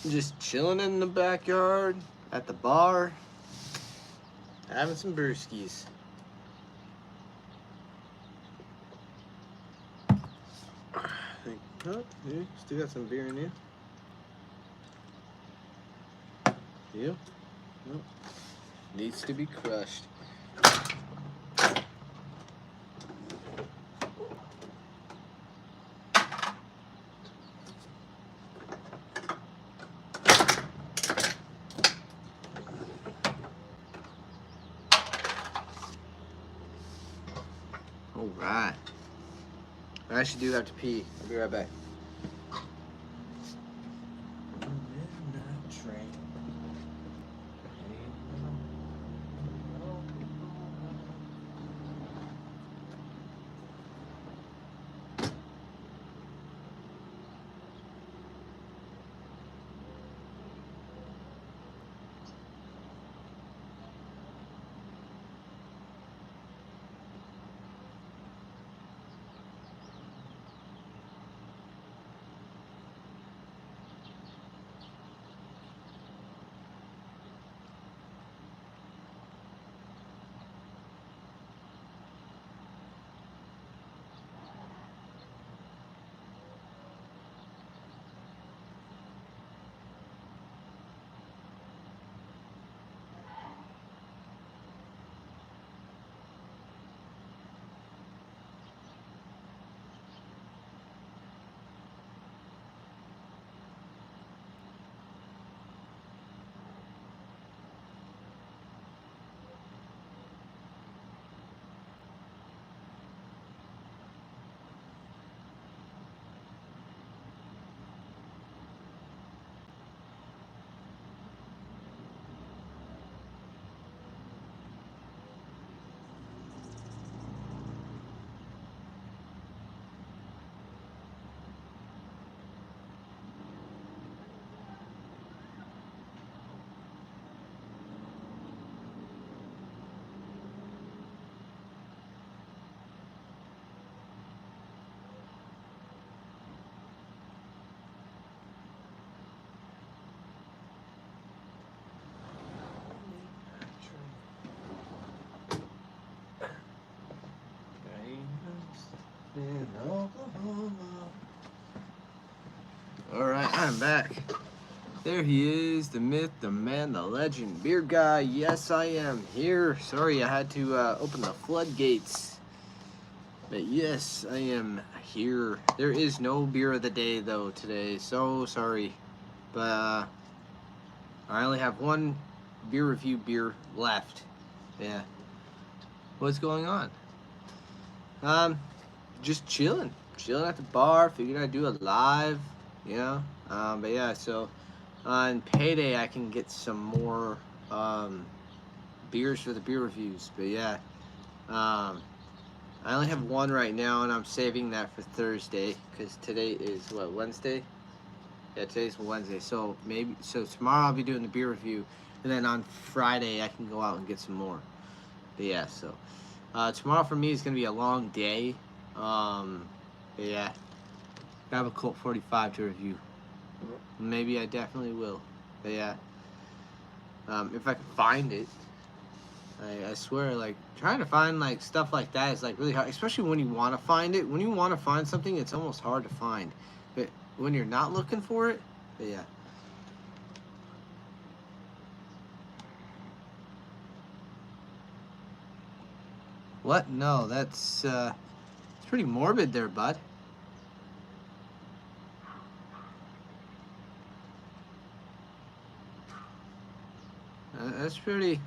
Just chilling in the backyard at the bar, having some brewskis. Oh, you still got some beer in you? You? Nope. Needs to be crushed. All right. I actually do have to pee. I'll be right back. Midnight train. In Oklahoma. All right, I'm back. There he is, the myth, the man, the legend, beer guy. Yes, I am here. Sorry, I had to open the floodgates. But yes, I am here. There is no beer of the day, though, today. So sorry. But I only have one beer review beer left. Yeah. What's going on? Just chilling at the bar. Figured I'd do a live, you know. But yeah, so on payday I can get some more beers for the beer reviews. But yeah, I only have one right now, and I'm saving that for Thursday because today is what, Wednesday. Yeah, today's Wednesday. So tomorrow I'll be doing the beer review, and then on Friday I can go out and get some more. But yeah, so tomorrow for me is gonna be a long day. But yeah, I have a Colt 45 to review. Maybe I definitely will. But yeah, if I can find it, I swear, like trying to find like stuff like that is like really hard, especially when you want to find it. When you want to find something, it's almost hard to find. But when you're not looking for it, but yeah. What? No, that's it's pretty morbid there, bud.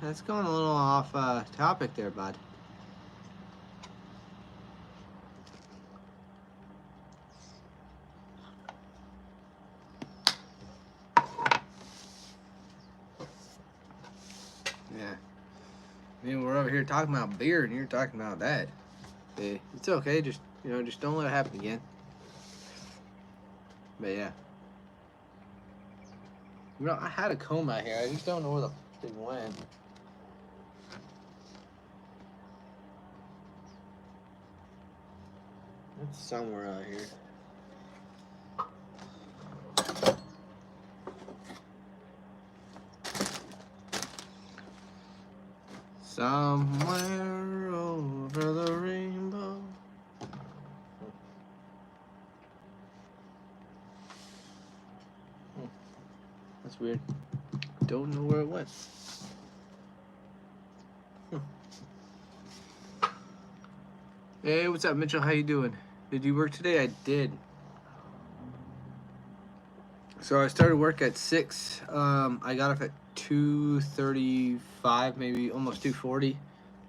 That's going a little off topic there, bud. Yeah. I mean, we're over here talking about beer, and you're talking about that. Yeah, it's okay. Just don't let it happen again. But yeah. I had a comb out here. I just don't know where the thing went. It's somewhere out here. Somewhere over the rainbow. That's weird. Don't know where it went. Hey, what's up, Mitchell? How you doing? Did you work today? I did. So I started work at 6. I got off at 2:35, maybe almost 2:40.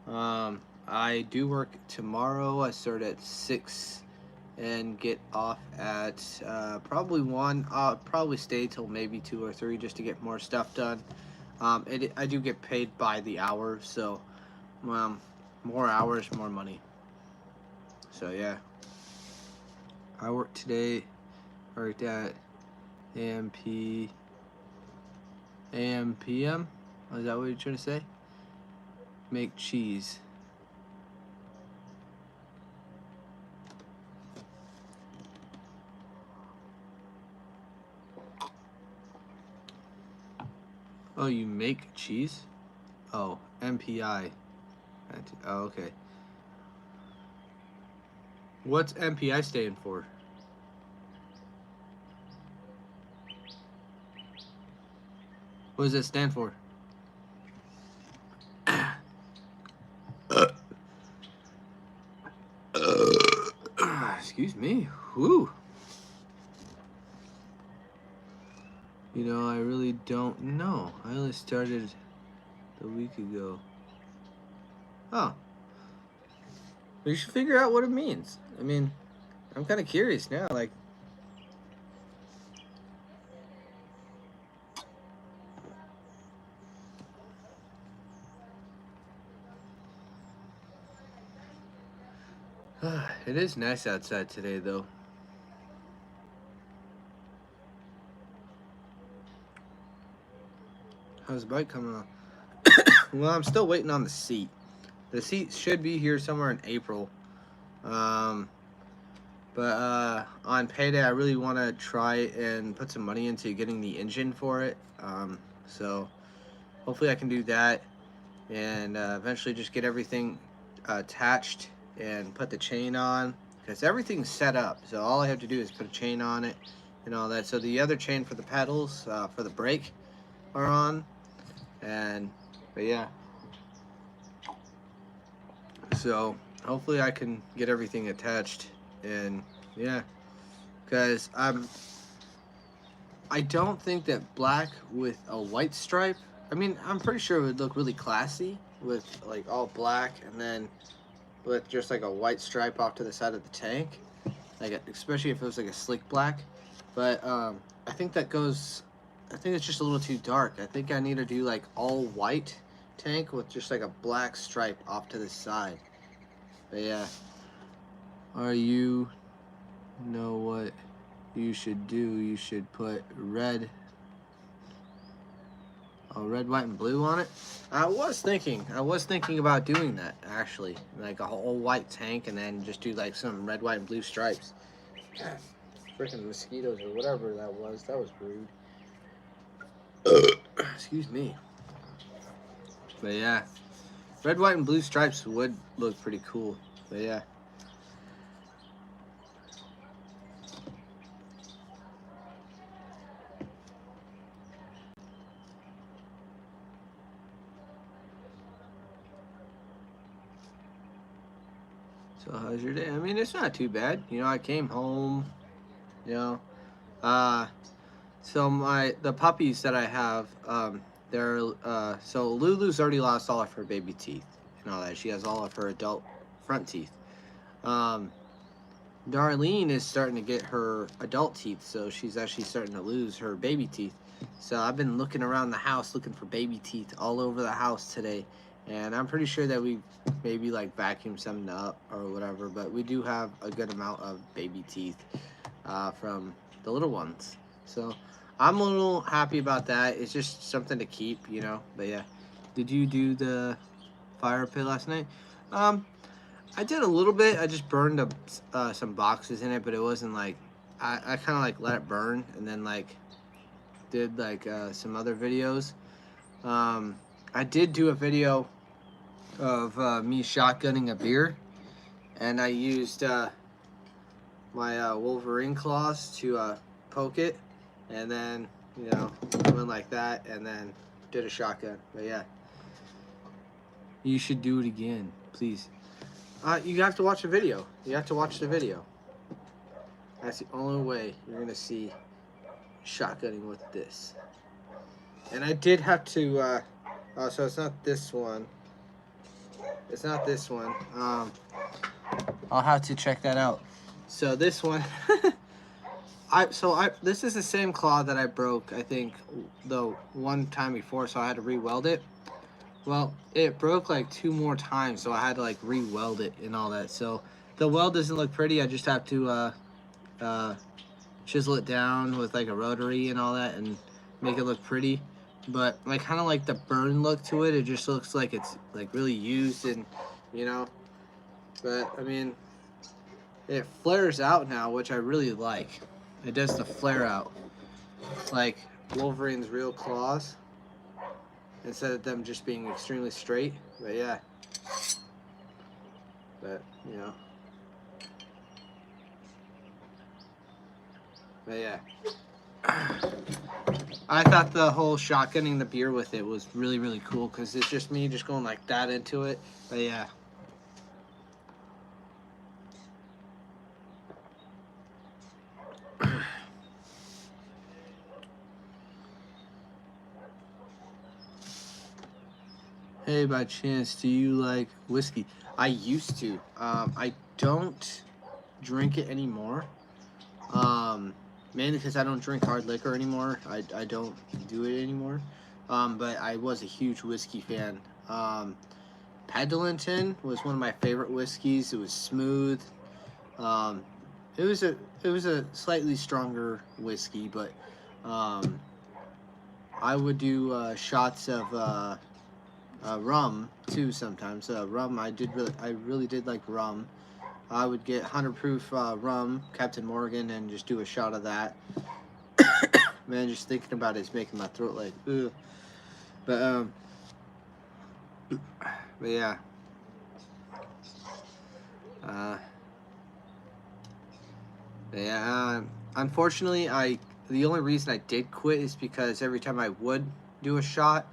I do work tomorrow. I start at 6 and get off at probably 1. I'll probably stay till maybe 2 or 3 just to get more stuff done. I do get paid by the hour, so more hours, more money. So yeah, I worked today. Worked at AM/PM. Is that what you're trying to say? Make cheese. Oh, you make cheese? Oh, MPI. Oh, okay. What's MPI standing for? What does it stand for? Excuse me. Whew. You know, I really don't know. I only started a week ago. Oh. You should figure out what it means. I mean, I'm kind of curious now. Like, it is nice outside today, though. How's the bike coming on? Well, I'm still waiting on the seat. The seat should be here somewhere in April. But on payday, I really want to try and put some money into getting the engine for it. So hopefully I can do that and eventually just get everything attached and put the chain on, because everything's set up. So all I have to do is put a chain on it and all that. So the other chain for the pedals, for the brake, are on. But yeah. So hopefully I can get everything attached, and yeah, because I don't think that black with a white stripe, I mean, I'm pretty sure it would look really classy with like all black and then with just like a white stripe off to the side of the tank, like especially if it was like a slick black. But I think that goes, I think it's just a little too dark. I think I need to do like all white tank with just like a black stripe off to the side. But yeah, are you know what you should do? You should put red, white, and blue on it. I was thinking about doing that, actually, like a whole white tank and then just do like some red, white, and blue stripes. God, freaking mosquitoes or whatever that was rude. Excuse me. But yeah, red, white, and blue stripes would look pretty cool. But yeah. So how's your day? I mean, it's not too bad. You know, I came home, you know, so the puppies that I have, they're, so Lulu's already lost all of her baby teeth and all that. She has all of her adult front teeth. Darlene is starting to get her adult teeth, so she's actually starting to lose her baby teeth. So I've been looking around the house looking for baby teeth all over the house today. And I'm pretty sure that we maybe like vacuum some up or whatever, but we do have a good amount of baby teeth from the little ones. So I'm a little happy about that. It's just something to keep, you know. But yeah, did you do the fire pit last night? I did a little bit. I just burned some boxes in it, but it wasn't like, I kind of like let it burn and then like did like some other videos. I did do a video of me shotgunning a beer, and I used my Wolverine claws to poke it, and then went like that, and then did a shotgun. But yeah, you should do it again, please. You have to watch the video. You have to watch the video. That's the only way you're gonna see shotgunning with this. And I did have to. So it's not this one. It's not this one. I'll have to check that out. So this one, this is the same claw that I broke, I think, the one time before, so I had to re-weld it. Well, it broke like 2 more times, so I had to like re-weld it and all that. So the weld doesn't look pretty. I just have to chisel it down with like a rotary and all that and make it look pretty. But I kind of like the burn look to it. It just looks like it's like really used, and but I mean, it flares out now, which I really like. It does the flare out like Wolverine's real claws, instead of them just being extremely straight. But yeah, but yeah, I thought the whole shotgunning the beer with it was really, really cool, because it's just me just going like that into it. But yeah. Hey, by chance, do you like whiskey? I used to. I don't drink it anymore. Mainly because I don't drink hard liquor anymore. I don't do it anymore. But I was a huge whiskey fan. Pendleton was one of my favorite whiskeys. It was smooth. It was a slightly stronger whiskey, but I would do shots of rum too sometimes. Rum, I really did like rum. I would get 100 proof rum, Captain Morgan, and just do a shot of that. Man, just thinking about it is making my throat like ugh. But yeah. Unfortunately, the only reason I did quit is because every time I would do a shot,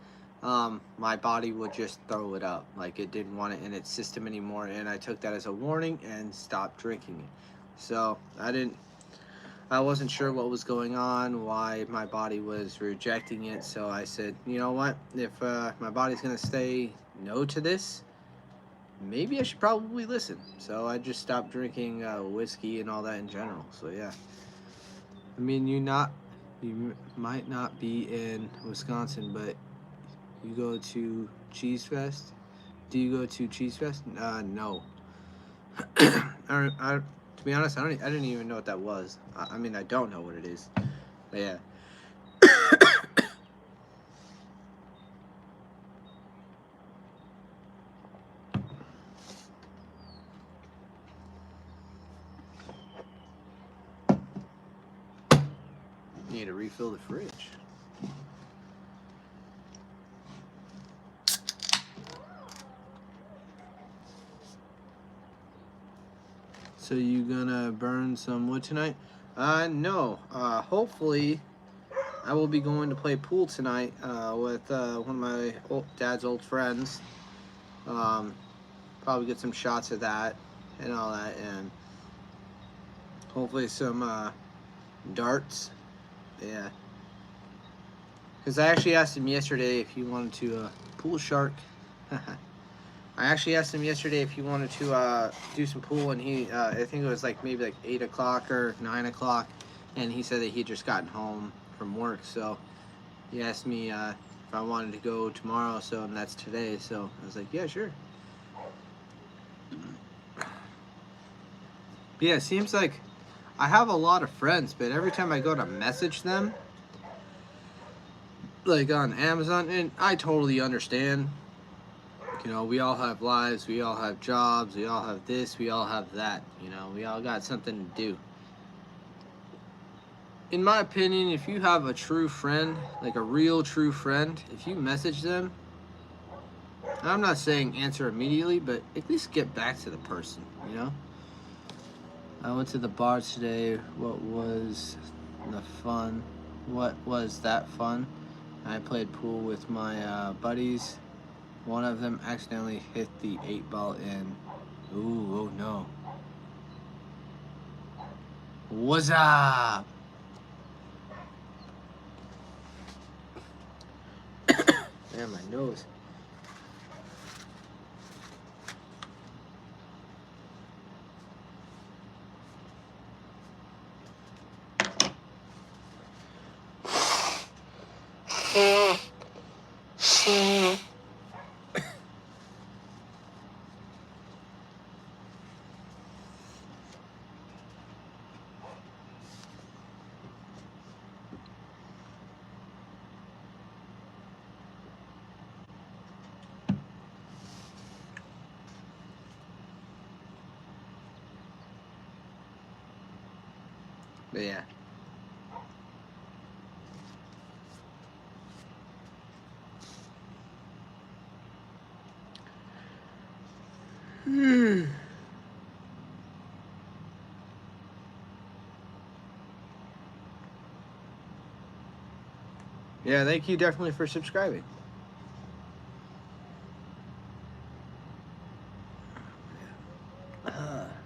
my body would just throw it up. Like, it didn't want it in its system anymore, and I took that as a warning and stopped drinking it. So I wasn't sure what was going on, why my body was rejecting it. So I said, you know what, if my body's gonna say no to this, maybe I should probably listen. So I just stopped drinking whiskey and all that in general. So yeah, I mean, you might not be in Wisconsin, but you go to Cheese Fest. Do you go to Cheese Fest? No. To be honest, I didn't even know what that was. I mean, I don't know what it is. But yeah. Need to refill the fridge. So you gonna burn some wood tonight? No. Hopefully, I will be going to play pool tonight with one of my dad's old friends. Probably get some shots of that and all that, and hopefully some darts. Yeah. Because I actually asked him yesterday if he wanted to pool shark. I actually asked him yesterday if he wanted to do some pool, and I think it was like maybe like 8 o'clock or 9 o'clock, and he said that he had just gotten home from work, so he asked me if I wanted to go tomorrow, and that's today, so I was like, yeah, sure. But yeah, it seems like I have a lot of friends, but every time I go to message them, like on Amazon, and I totally understand. We all have lives, we all have jobs, we all have this, we all have that. We all got something to do. In my opinion, if you have a true friend, like a real true friend, if you message them, And I'm not saying answer immediately, but at least get back to the person, you know? I went to the bar today. What was the fun? What was that fun? I played pool with my buddies. One of them accidentally hit the 8-ball in. Ooh, oh no. What's up? Man, my nose. But yeah. Yeah, thank you definitely for subscribing.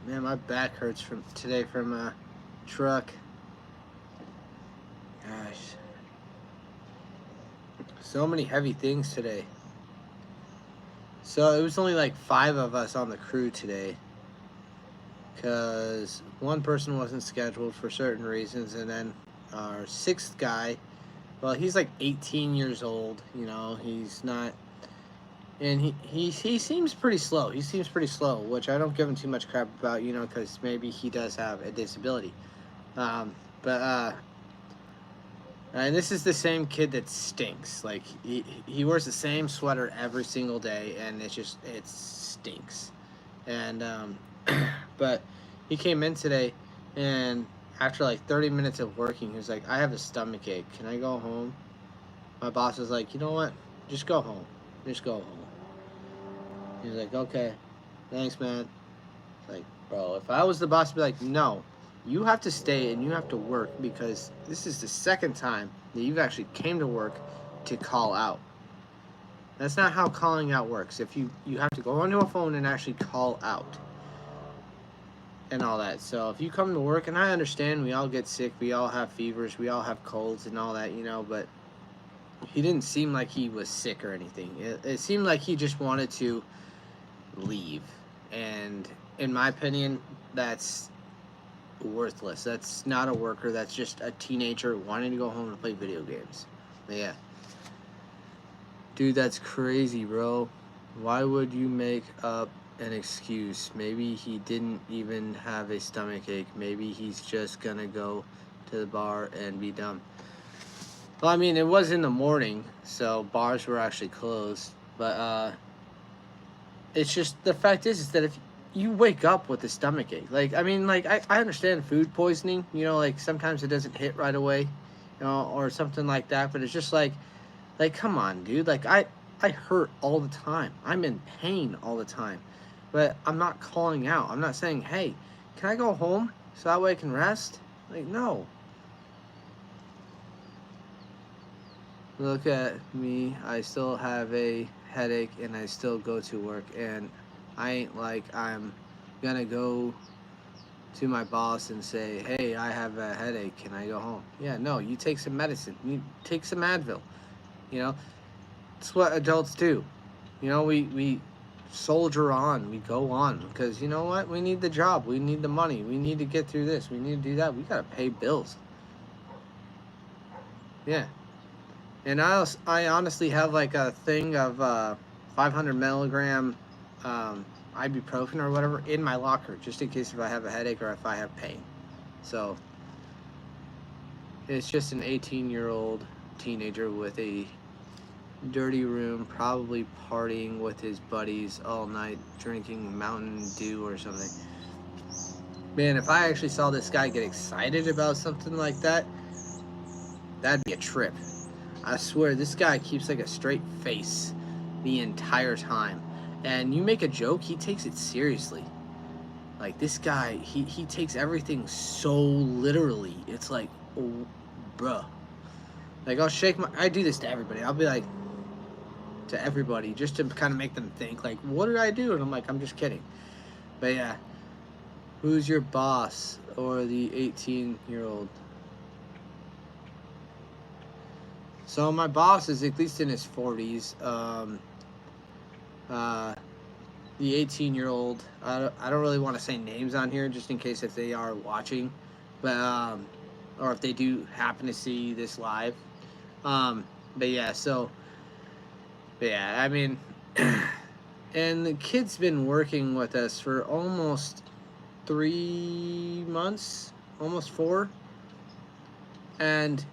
Man, my back hurts from today from truck. Gosh. So many heavy things today. So it was only like 5 of us on the crew today. Because one person wasn't scheduled for certain reasons. And then our 6th guy, well, he's like 18 years old. You know, he's not... And he seems pretty slow. He seems pretty slow, which I don't give him too much crap about, you know, because maybe he does have a disability. And this is the same kid that stinks. Like, he wears the same sweater every single day, and it stinks. And, but he came in today, and after like 30 minutes of working, he was like, I have a stomach ache. Can I go home? My boss was like, you know what? Just go home. Just go home. He was like, okay, thanks, man. Like, bro, if I was the boss, I'd be like, no, you have to stay and you have to work because this is the 2nd time that you've actually came to work to call out. That's not how calling out works. If you have to go onto a phone and actually call out and all that. So if you come to work, and I understand we all get sick, we all have fevers, we all have colds and all that, you know, but he didn't seem like he was sick or anything. It seemed like he just wanted to leave, and in my opinion, that's worthless. That's not a worker. That's just a teenager wanting to go home and play video games. But yeah, dude, that's crazy, bro. Why would you make up an excuse? Maybe he didn't even have a stomach ache. Maybe he's just gonna go to the bar and be dumb. Well, I mean, it was in the morning, so bars were actually closed, but it's just, the fact is that if you wake up with a stomach ache, like, I mean, like, I understand food poisoning, you know, like, sometimes it doesn't hit right away, you know, or something like that, but it's just like, come on, dude, like, I hurt all the time, I'm in pain all the time, but I'm not calling out, I'm not saying, hey, can I go home so that way I can rest? Like, no. Look at me, I still have a headache and I still go to work, and I ain't like I'm gonna go to my boss and say, hey, I have a headache, can I go home? Yeah, no, you take some medicine, you take some Advil, you know, it's what adults do, you know, we soldier on, we go on, because you know what, we need the job, we need the money, we need to get through this, we need to do that, we gotta pay bills. Yeah. And I honestly have like a thing of 500 milligram ibuprofen or whatever in my locker, just in case if I have a headache or if I have pain. So it's just an 18-year-old teenager with a dirty room, probably partying with his buddies all night, drinking Mountain Dew or something. Man, if I actually saw this guy get excited about something like that, that'd be a trip. I swear, this guy keeps like a straight face. the entire time. And you make a joke, he takes it seriously. Like, this guy, he takes everything so literally. It's like, oh, bruh. Like, I do this to everybody. I'll be like, to everybody, just to kind of make them think, like, what did I do? And I'm like, I'm just kidding. But yeah, who's your boss or the 18-year-old? So my boss is at least in his 40s. The 18-year-old, I don't really want to say names on here just in case if they are watching, but or if they do happen to see this live. But yeah, so, but yeah, I mean, and the kid's been working with us for almost 3 months, almost 4, and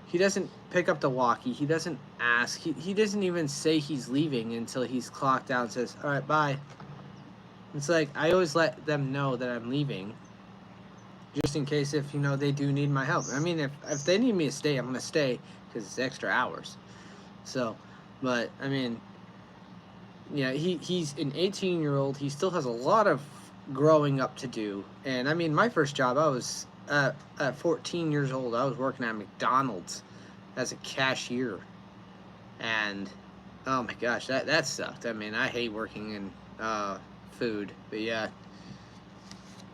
he doesn't pick up the walkie. He doesn't ask. He doesn't even say he's leaving until he's clocked out and says, all right, bye. It's like, I always let them know that I'm leaving, just in case if, you know, they do need my help. I mean, if they need me to stay, I'm going to stay because it's extra hours. So, but, I mean, yeah, he's an 18-year-old. He still has a lot of growing up to do. And, I mean, my first job, I was, at 14 years old, I was working at McDonald's as a cashier. And, oh my gosh, that sucked. I mean, I hate working in food. But, yeah,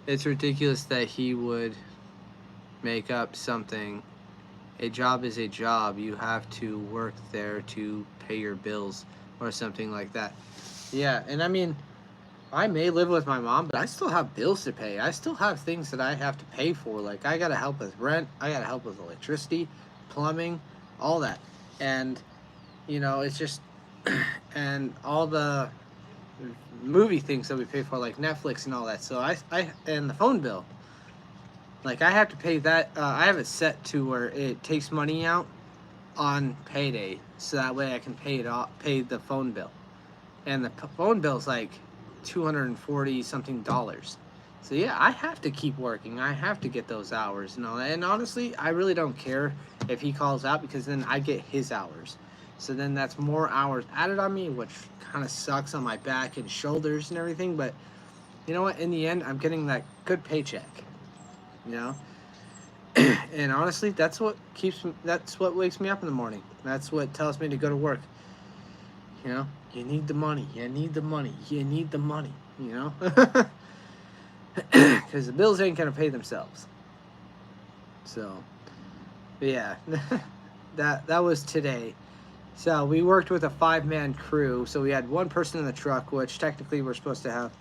it's ridiculous that he would make up something. A job is a job. You have to work there to pay your bills or something like that. Yeah, and I mean, I may live with my mom, but I still have bills to pay. I still have things that I have to pay for. Like, I got to help with rent. I got to help with electricity, plumbing, all that. And, you know, it's just, and all the movie things that we pay for, like Netflix and all that. So and the phone bill. Like, I have to pay that. I have it set to where it takes money out on payday, so that way I can pay the phone bill. And the phone bill's like $240 something. So yeah, I have to keep working. I have to get those hours and all that. And honestly, I really don't care if he calls out, because then I get his hours. So then that's more hours added on me, which kind of sucks on my back and shoulders and everything. But you know what? In the end, I'm getting that good paycheck. You know? And honestly, that's what wakes me up in the morning. That's what tells me to go to work. You know? You need the money. You need the money. You need the money. You know? Because the bills ain't going to pay themselves. So, but yeah. that was today. So, we worked with a 5-man crew. So, we had one person in the truck, which technically we're supposed to have.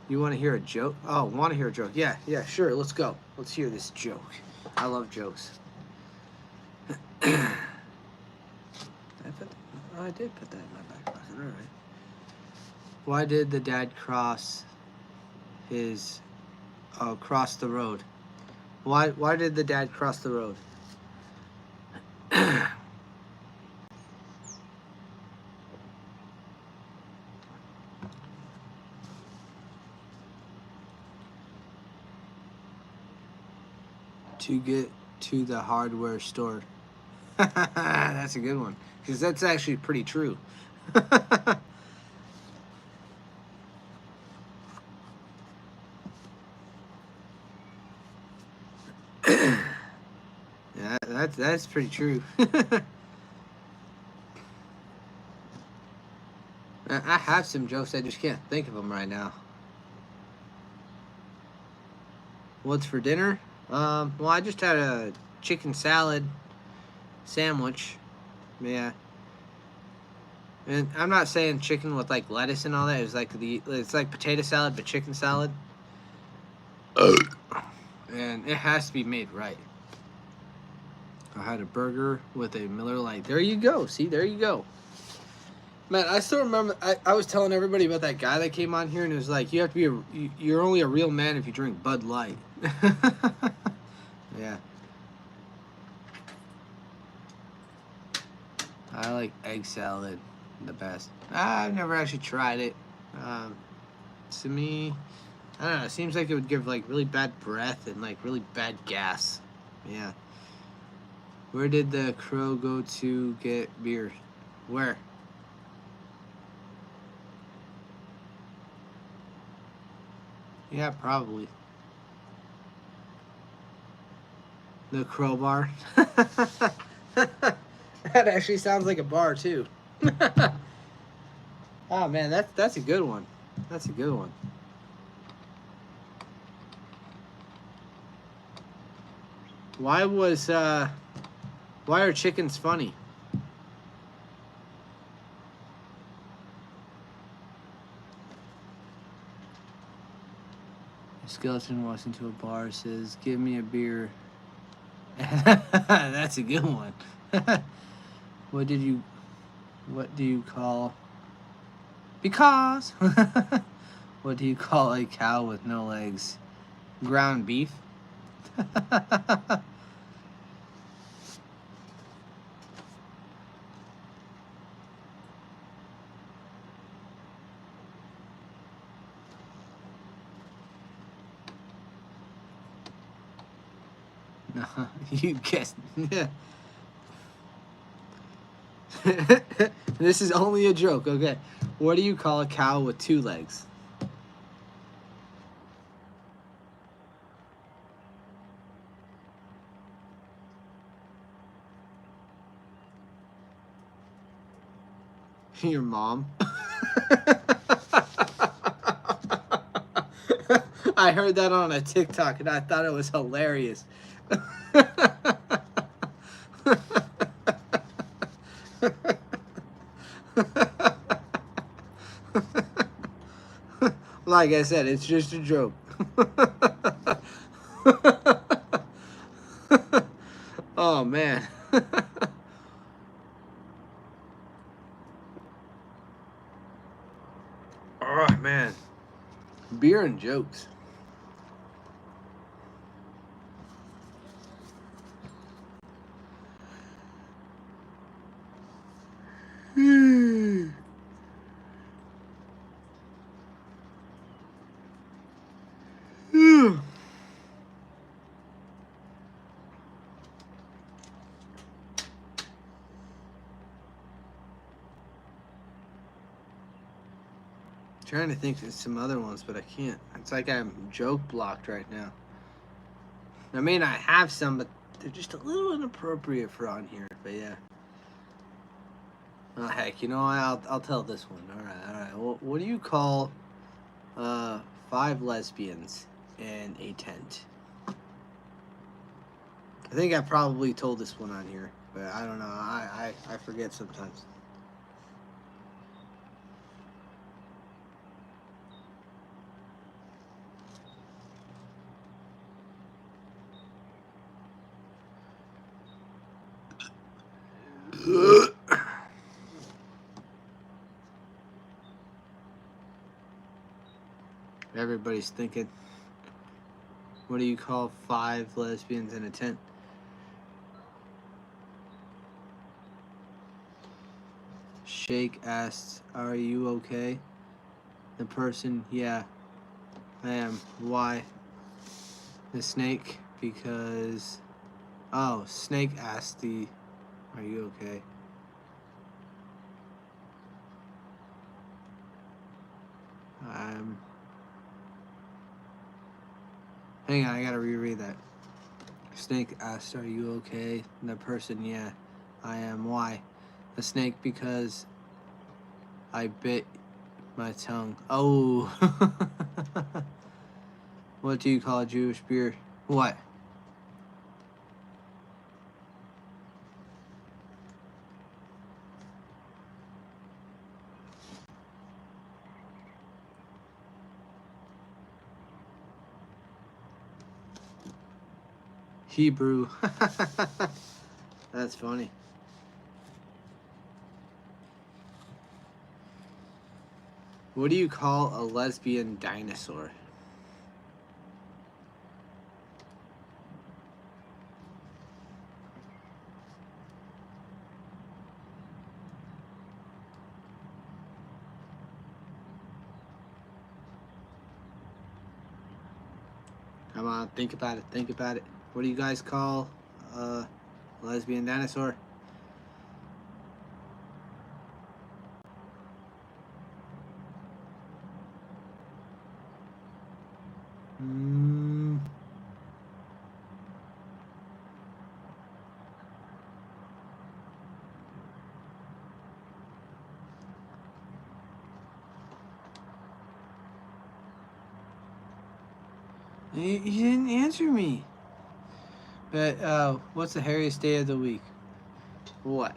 You want to hear a joke? Oh, want to hear a joke? Yeah, sure. Let's go. Let's hear this joke. I love jokes. I did put that in my back pocket. All right. Why did the dad cross the road? Why did the dad cross the road? To get to the hardware store. That's a good one, because that's actually pretty true. Yeah, that's pretty true. I have some jokes, I just can't think of them right now. What's for dinner? Well, I just had a chicken salad sandwich. Yeah. And I'm not saying chicken with like lettuce and all that. It's like potato salad, but chicken salad. And it has to be made right. I had a burger with a Miller Lite. There you go. See, there you go. Man, I still remember, I was telling everybody about that guy that came on here, and it was like, you have to be you're only a real man if you drink Bud Light. Yeah. I like egg salad the best. I've never actually tried it. To me, I don't know, it seems like it would give like really bad breath and like really bad gas. Yeah. Where did the crow go to get beer? Where? Yeah, probably. The crowbar. That actually sounds like a bar too. Oh man, that's a good one. That's a good one. Why are chickens funny? A skeleton walks into a bar, says, "Give me a beer." That's a good one. What do you call? Because. What do you call a cow with no legs? Ground beef. You guessed. This is only a joke, okay? What do you call a cow with 2 legs? Your mom. I heard that on a TikTok and I thought it was hilarious. Like I said, it's just a joke. Oh man. Oh man. Beer and jokes. Trying to think of some other ones, but I can't. It's like I'm joke blocked right now. I mean, I have some, but they're just a little inappropriate for on here. But yeah. Oh heck, you know what? I'll tell this one. All right. What do you call 5 lesbians in a tent? I think I probably told this one on here, but I don't know. I forget sometimes. Everybody's thinking, what do you call 5 lesbians in a tent? Shake asks, "Are you okay?" The person, "Yeah, I am." Why? The snake, because... Oh, snake asked the, "Are you okay?" Hang on, I gotta reread that. Snake asked, "Are you okay?" And the person, "Yeah, I am." Why? The snake, because I bit my tongue. Oh. What do you call a Jewish beer? What? Hebrew. That's funny. What do you call a lesbian dinosaur? Come on, think about it. Think about it. What do you guys call Lesbian dinosaur. You didn't answer me. But what's the hairiest day of the week? What?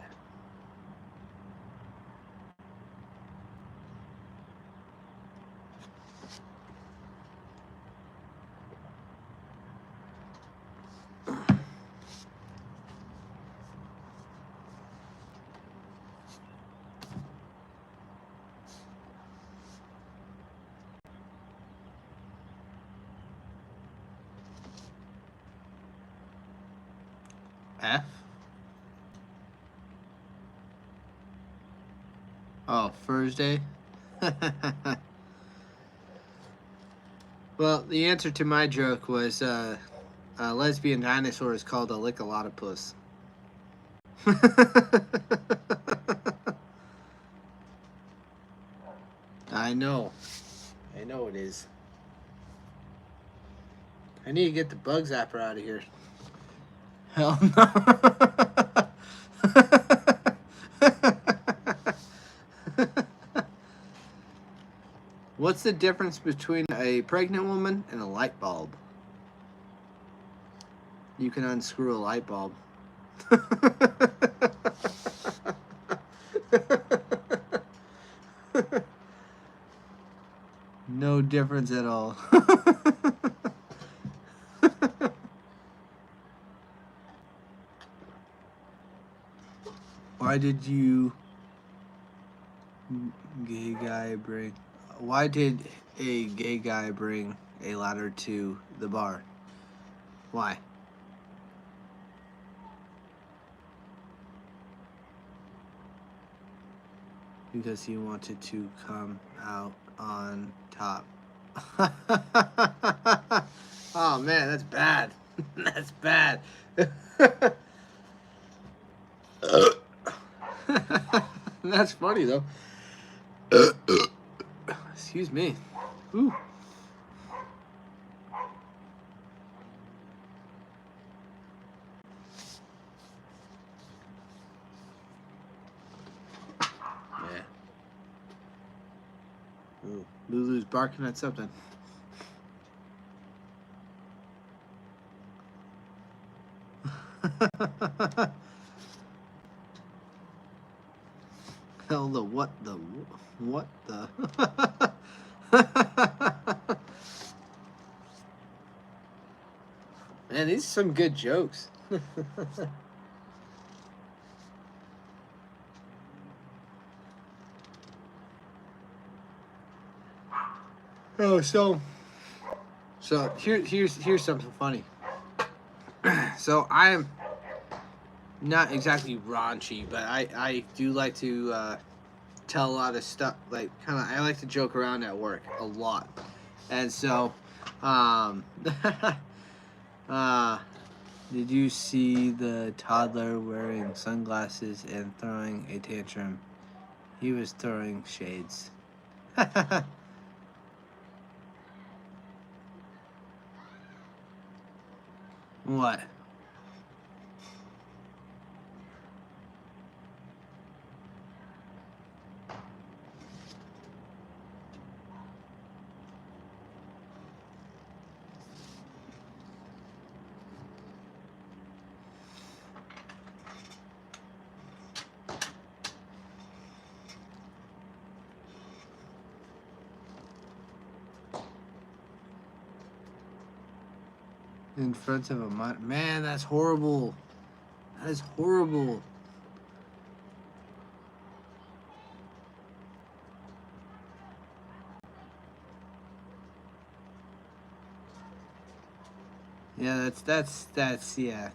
F? Oh, Thursday? Well, the answer to my joke was a lesbian dinosaur is called a lickalotopus. I know. I know it is. I need to get the bug zapper out of here. Hell no. What's the difference between a pregnant woman and a light bulb? You can unscrew a light bulb. No difference at all. Why did you gay guy bring why did a gay guy bring a ladder to the bar? Why? Because he wanted to come out on top. Oh man, that's bad. That's bad. That's funny though. Excuse me. Ooh. Yeah. Ooh. Lulu's barking at something. Hell the what the. Man, these are some good jokes. Oh, so here's something funny. So I am not exactly raunchy, but I do like to tell a lot of stuff. Like I like to joke around at work a lot, and so did you see the toddler wearing sunglasses and throwing a tantrum? He was throwing shades. What? In front of a man, that's horrible. That is horrible. Yeah, that's yeah.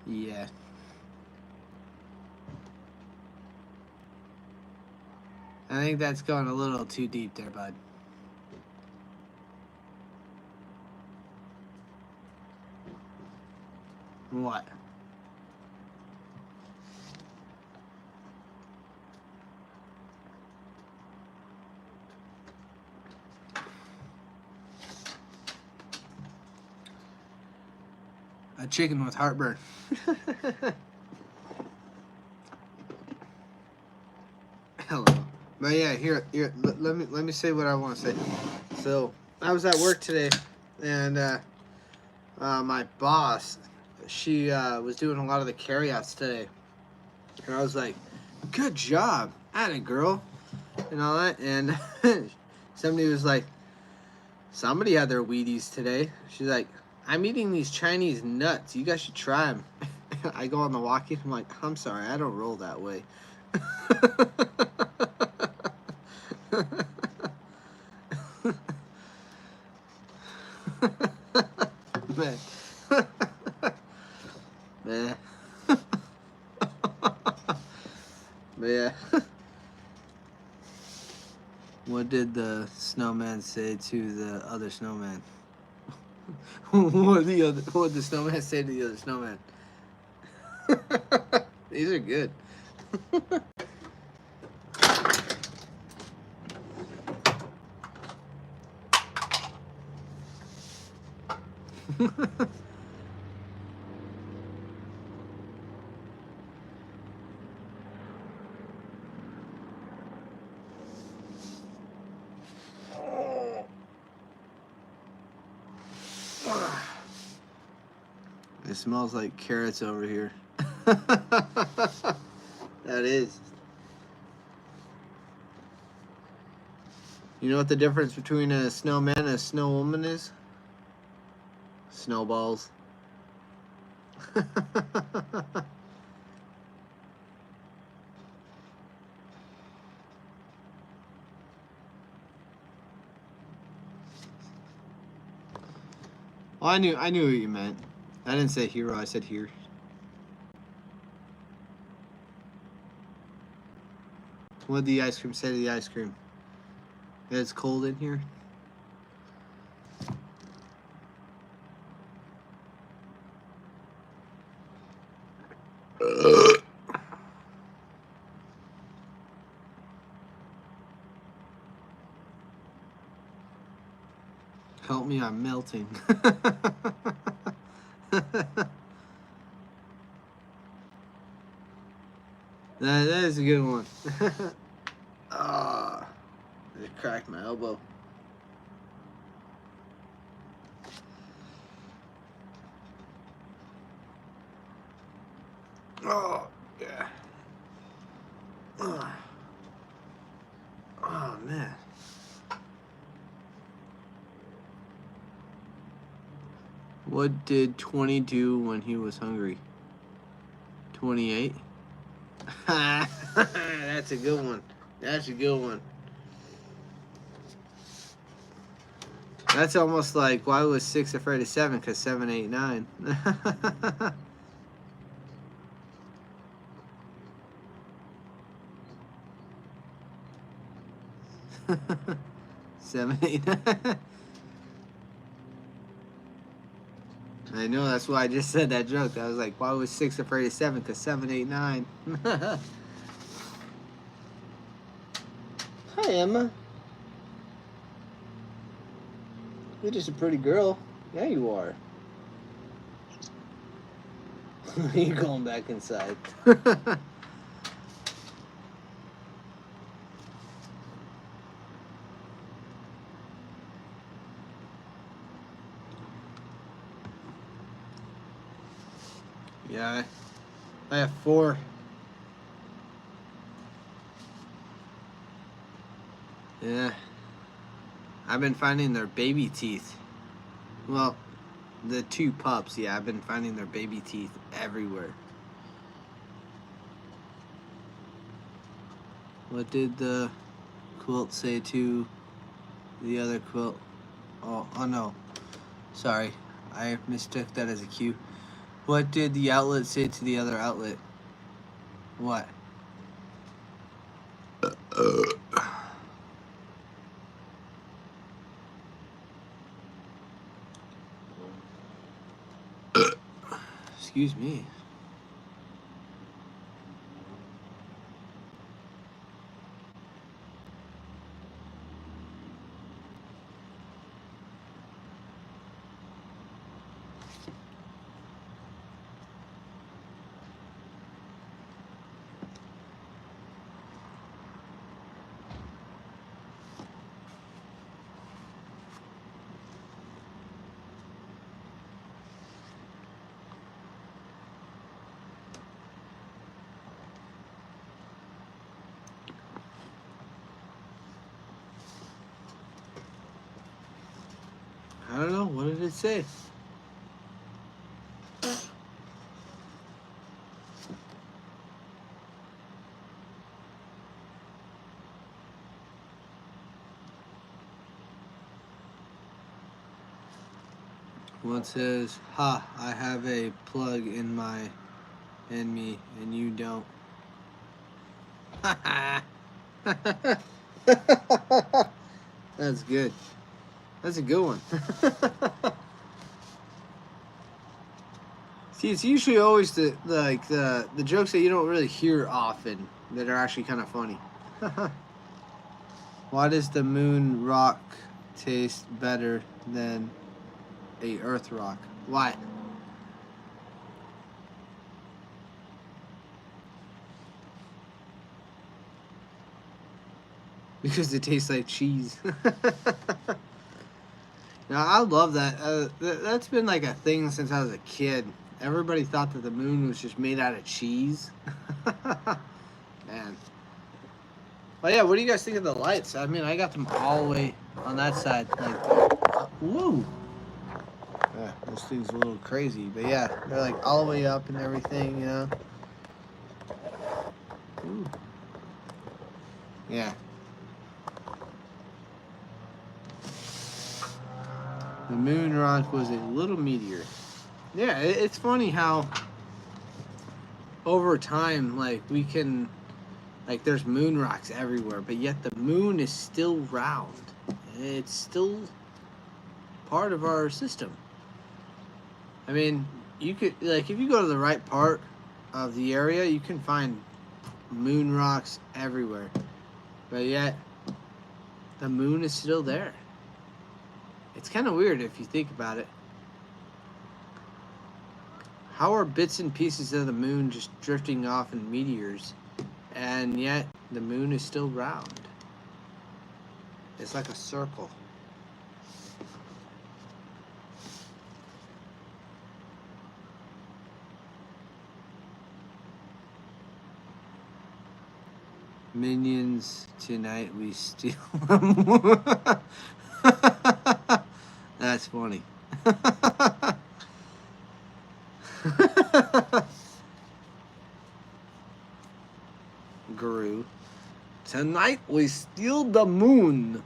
Yeah. I think that's going a little too deep there, bud. What? A chicken with heartburn. Hello. But yeah, here, let me say what I want to say. So I was at work today, and my boss, she was doing a lot of the carryouts today, and I was like, "Good job, atta girl," and all that. And somebody was like, "Somebody had their Wheaties today." She's like, "I'm eating these Chinese nuts. You guys should try them." I go on the walkie. I'm like, "I'm sorry, I don't roll that way." Man. Man. But yeah. What did the snowman say to the other snowman? What did the snowman say to the other snowman? These are good. It smells like carrots over here. That is. You know what the difference between a snowman and a snow woman is? Snowballs. Well, I knew what you meant. I didn't say hero, I said here. What did the ice cream say to the ice cream? It's cold in here. Help me, I'm melting. That is a good one. Ah, I just cracked my elbow. Oh, yeah. Oh, man. What did 20 do when he was hungry? 28? That's a good one. That's a good one. That's almost like, why was 6 afraid of 7? Because 7, 8, 9. 7, 8, 9. I know, that's why I just said that joke. I was like, why was 6 afraid of 7? Because 7, 8, 9. Hi, Emma. You're just a pretty girl. Yeah, you are. You're going back inside. Yeah, I have 4. Yeah. I've been finding their baby teeth. Well, the 2 pups, yeah, I've been finding their baby teeth everywhere. What did the quilt say to the other quilt? Oh no. Sorry. I mistook that as a cue. What did the outlet say to the other outlet? What? Excuse me. I don't know. What did it say? One says, "Ha! I have a plug in me, and you don't." That's good. That's a good one. See, it's usually always the jokes that you don't really hear often that are actually kind of funny. Why does the moon rock taste better than a earth rock? Why? Because it tastes like cheese. Now, I love that. That's been like a thing since I was a kid. Everybody thought that the moon was just made out of cheese. Man. But yeah, what do you guys think of the lights? I mean, I got them all the way on that side. Like, woo! Yeah, this thing's a little crazy. But yeah, they're like all the way up and everything, you know? Ooh. Yeah. The moon rock was a little meteor. Yeah, it's funny how over time, like, we can, like, there's moon rocks everywhere, but yet the moon is still round. It's still part of our system. I mean, you could, like, if you go to the right part of the area, you can find moon rocks everywhere. But yet, the moon is still there. It's kind of weird if you think about it. How are bits and pieces of the moon just drifting off in meteors, and yet the moon is still round? It's like a circle. Minions, tonight we steal them. That's funny. Guru. Tonight we steal the moon.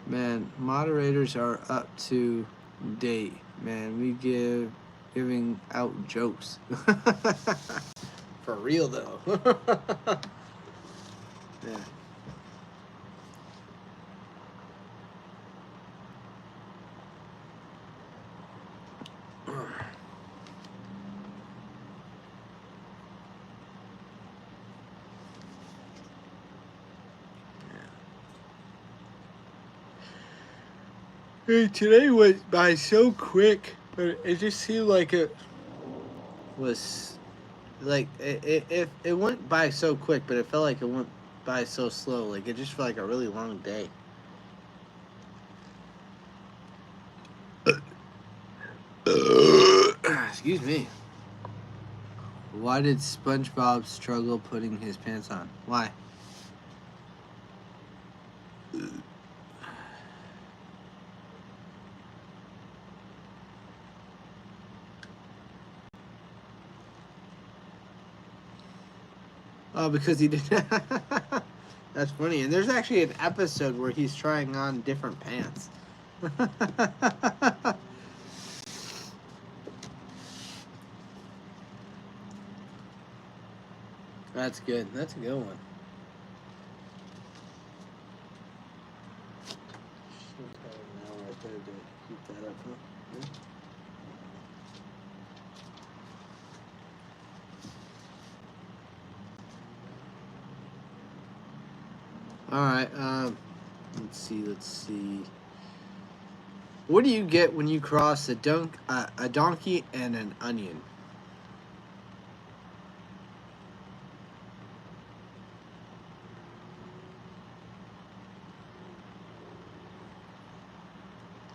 Man, moderators are up to date. Man, we giving out jokes. For real though. Yeah. Hey, today went by so quick, but it just seemed like it was like it went by so quick, but it felt like it went by so slow. Like it just felt like a really long day. Excuse me. Why did SpongeBob struggle putting his pants on? Why? Oh, because he did. That's funny. And there's actually an episode where he's trying on different pants. That's good. That's a good one. better to keep that up, huh? Yeah. All right. Let's see. What do you get when you cross a donkey and an onion?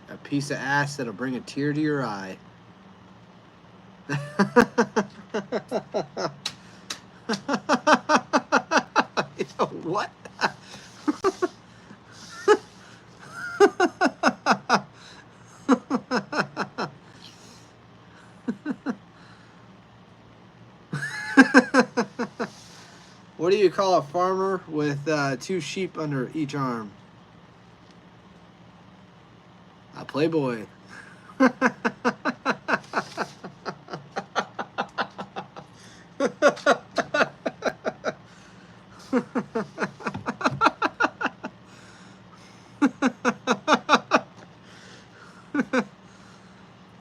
A piece of ass that'll bring a tear to your eye. What? What do you call a farmer with 2 sheep under each arm? A playboy.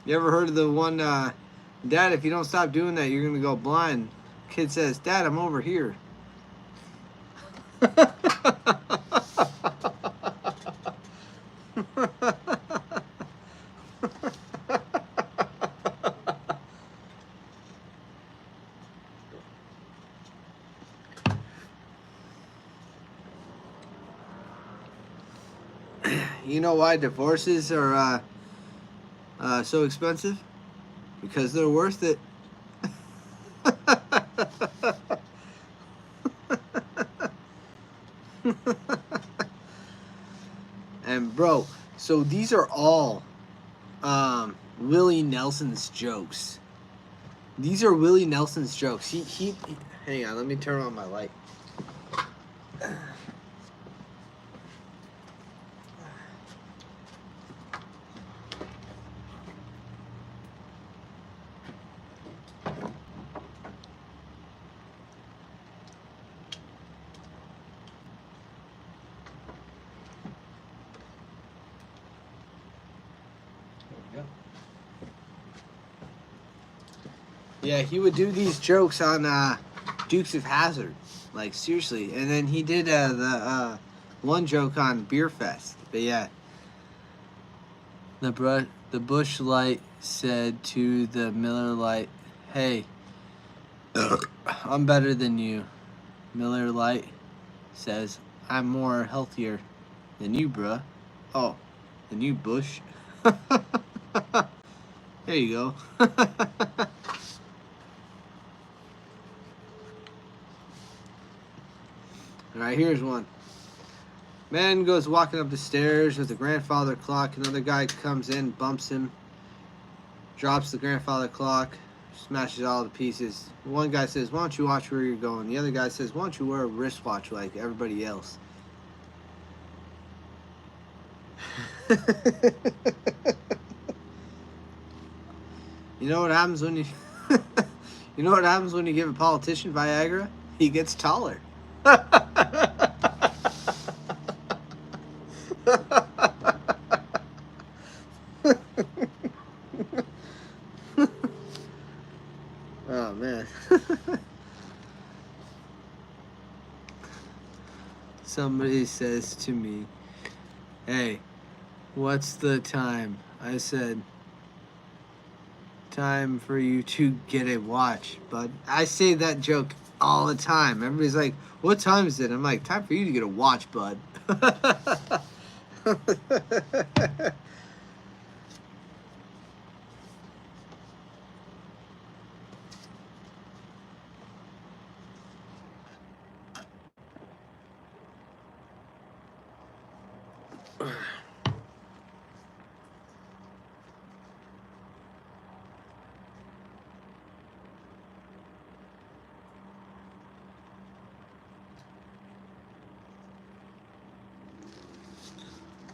You ever heard of the one, Dad, if you don't stop doing that, you're going to go blind? Kid says, Dad, I'm over here. You know why divorces are so expensive? Because they're worth it. And bro, so these are all Willie Nelson's jokes. These are Willie Nelson's jokes. He hang on, let me turn on my light. Yeah, he would do these jokes on Dukes of Hazzard, like seriously. And then he did the one joke on Beer Fest. But yeah, the Bush Light said to the Miller Light, "Hey, I'm better than you." Miller Light says, "I'm more healthier than you, bruh." Oh, than you, Bush. There you go. Alright, here's one. Man goes walking up the stairs with the grandfather clock. Another guy comes in, bumps him, drops the grandfather clock, smashes all to pieces. One guy says, "Why don't you watch where you're going?" The other guy says, "Why don't you wear a wristwatch like everybody else?" You know what happens when you you know what happens when you give a politician Viagra? He gets taller. Oh man. Somebody says to me, "Hey, what's the time?" I said, "Time for you to get a watch, bud." I say that joke all the time. Everybody's like, "What time is it?" I'm like, "Time for you to get a watch, bud."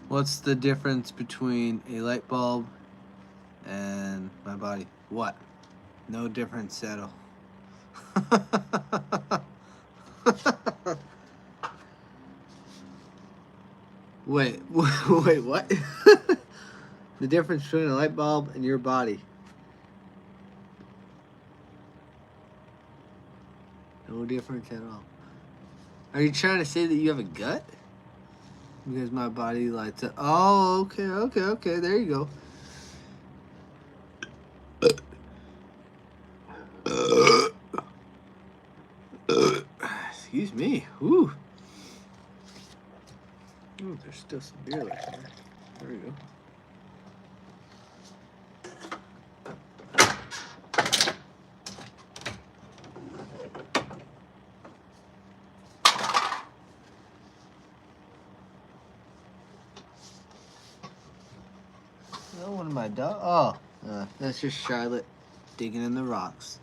What's the difference between a light bulb and my body? What? No difference at all. Wait, wait, what? The difference between a light bulb and your body. No difference at all. Are you trying to say that you have a gut? Because my body lights up. Oh, okay. There you go. Excuse me. Ooh. Ooh, there's still some beer left there. There you go. Oh, one of my dogs. Oh, that's just Charlotte digging in the rocks.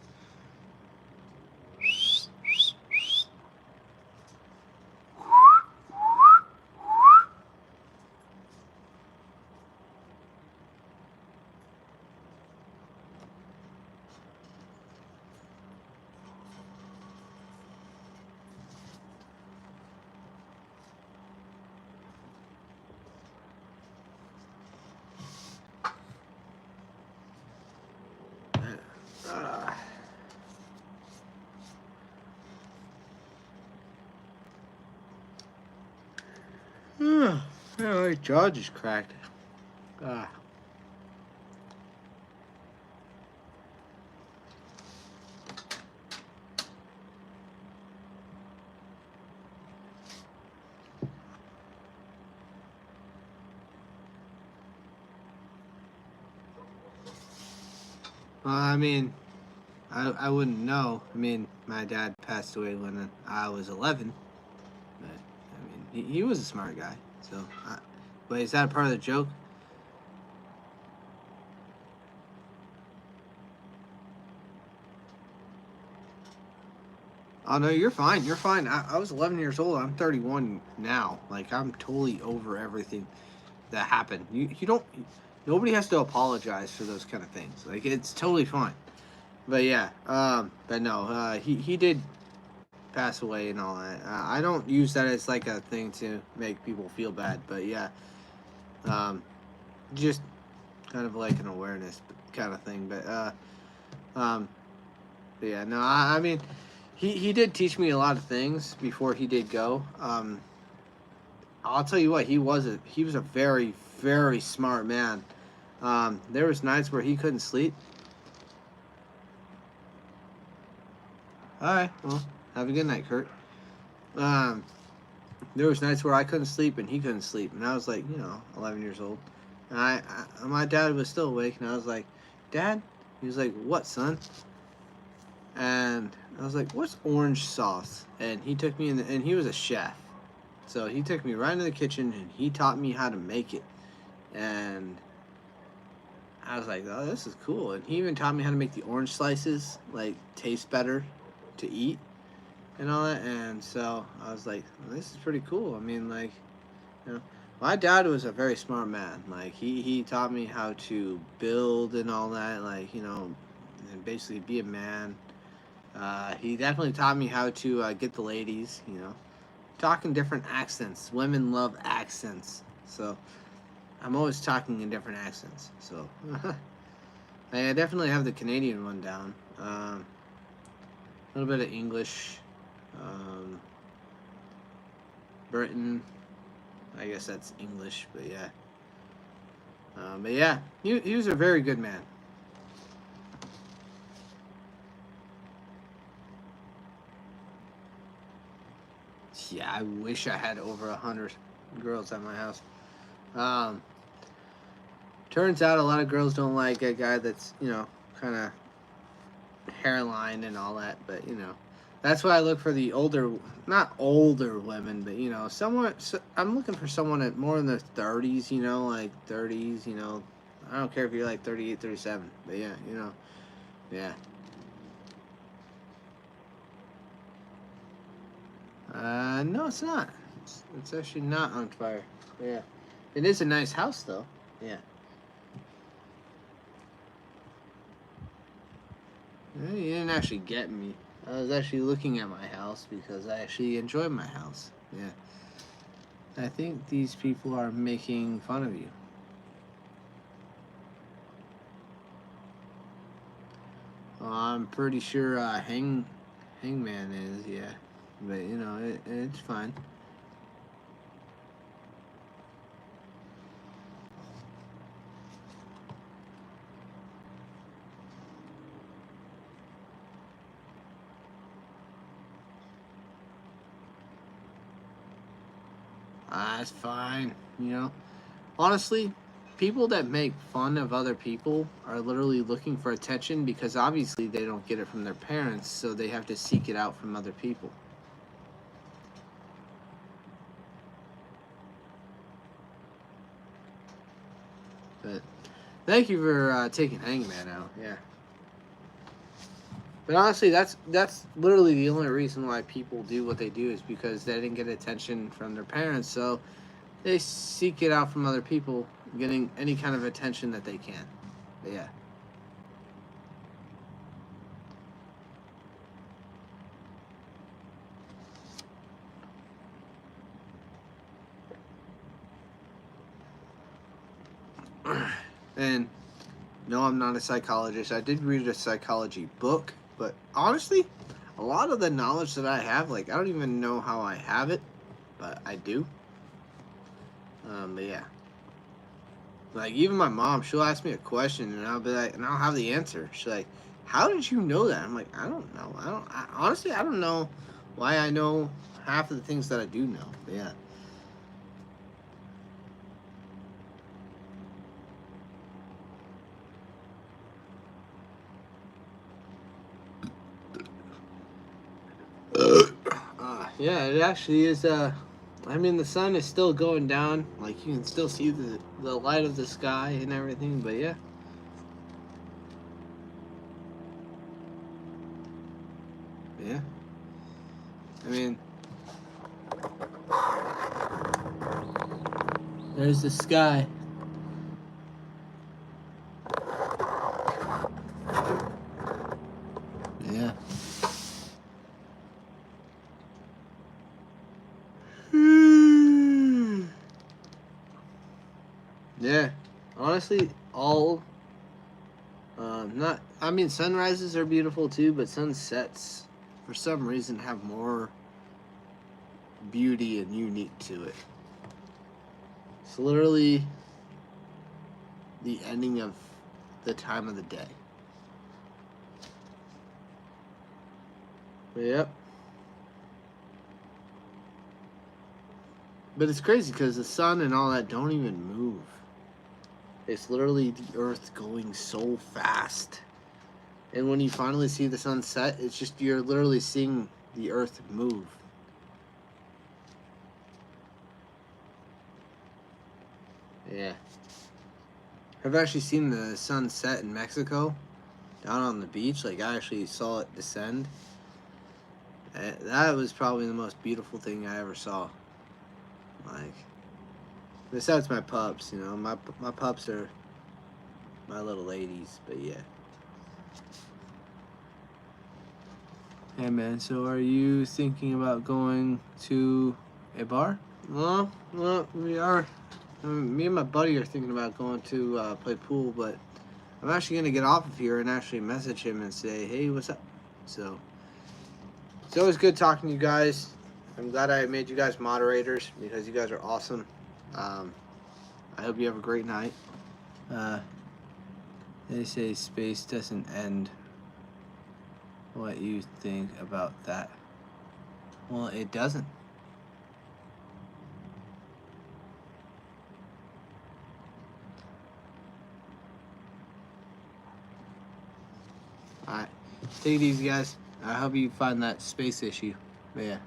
My jaw just cracked. I mean, I wouldn't know. I mean, my dad passed away when I was 11. But, I mean, he was a smart guy. So, but is that part of the joke? Oh, no, you're fine. You're fine. I was 11 years old. I'm 31 now. Like, I'm totally over everything that happened. You don't... Nobody has to apologize for those kind of things. Like, it's totally fine. But yeah, but no, he did pass away and all that. I don't use that as like a thing to make people feel bad. But yeah, just kind of like an awareness kind of thing. But yeah, no, I mean, he did teach me a lot of things before he did go. I'll tell you what, he was a very, very smart man. There was nights where he couldn't sleep. All right, well, have a good night, Kurt. There was nights where I couldn't sleep and he couldn't sleep, and I was like, 11 years old, and my dad was still awake, and I was like, Dad? He was like, what, son? And I was like, what's orange sauce? And he took me and he was a chef, so he took me right into the kitchen and he taught me how to make it, and I was like, oh, this is cool. And he even taught me how to make the orange slices like taste better to eat and all that. And so I was like, well, this is pretty cool. I mean, like, my dad was a very smart man. Like, he taught me how to build and all that, like, and basically be a man. He definitely taught me how to get the ladies, talk in different accents. Women love accents. So I'm always talking in different accents. So I definitely have the Canadian one down. A little bit of English. Britain, I guess that's English, but yeah. But yeah, he was a very good man. Yeah, I wish I had over 100 girls at my house. Turns out a lot of girls don't like a guy that's, kind of hairline and all that, but, that's why I look for the not older women, but, somewhat, I'm looking for someone at more in their 30s, like 30s, I don't care if you're like 38, 37, but yeah, yeah. No, it's not. It's actually not on fire. Yeah. It is a nice house, though. Yeah. You didn't actually get me. I was actually looking at my house because I actually enjoy my house. Yeah. I think these people are making fun of you. I'm pretty sure Hangman is, yeah. But you know, it's fine. That's fine. You know, honestly, people that make fun of other people are literally looking for attention because obviously they don't get it from their parents, so they have to seek it out from other people. But thank you for taking Hangman out. Yeah. But honestly, that's literally the only reason why people do what they do is because they didn't get attention from their parents, so they seek it out from other people, getting any kind of attention that they can. But yeah. And no, I'm not a psychologist. I did read a psychology book, but honestly, a lot of the knowledge that I have, like, I don't even know how I have it, but I do. But yeah. Like, even my mom, she'll ask me a question, and I'll be like, and I'll have the answer. She's like, "How did you know that?" I'm like, "I don't know. Honestly, I don't know why I know half of the things that I do know." But yeah. Yeah, it actually is. I mean, the sun is still going down. Like, you can still see the light of the sky and everything. But yeah, yeah. I mean, there's the sky. Yeah. Yeah. Honestly, all not. I mean, sunrises are beautiful too, but sunsets, for some reason, have more beauty and unique to it. It's literally the ending of the time of the day. Yep. But it's crazy because the sun and all that don't even move. It's literally the earth going so fast. And when you finally see the sun set, it's just you're literally seeing the earth move. Yeah. I've actually seen the sun set in Mexico down on the beach. Like, I actually saw it descend. That was probably the most beautiful thing I ever saw. Like, besides my pups, you know, my pups are my little ladies, but yeah. Hey man, so are you thinking about going to a bar? Well, we are. Me and my buddy are thinking about going to play pool, but I'm actually gonna get off of here and actually message him and say, "Hey, what's up?" So it's always good talking to you guys. I'm glad I made you guys moderators because you guys are awesome. Um, I hope you have a great night. Uh, they say space doesn't end. What you think about that? Well, it doesn't. Alright. Take it easy, guys. I hope you find that space issue. But yeah.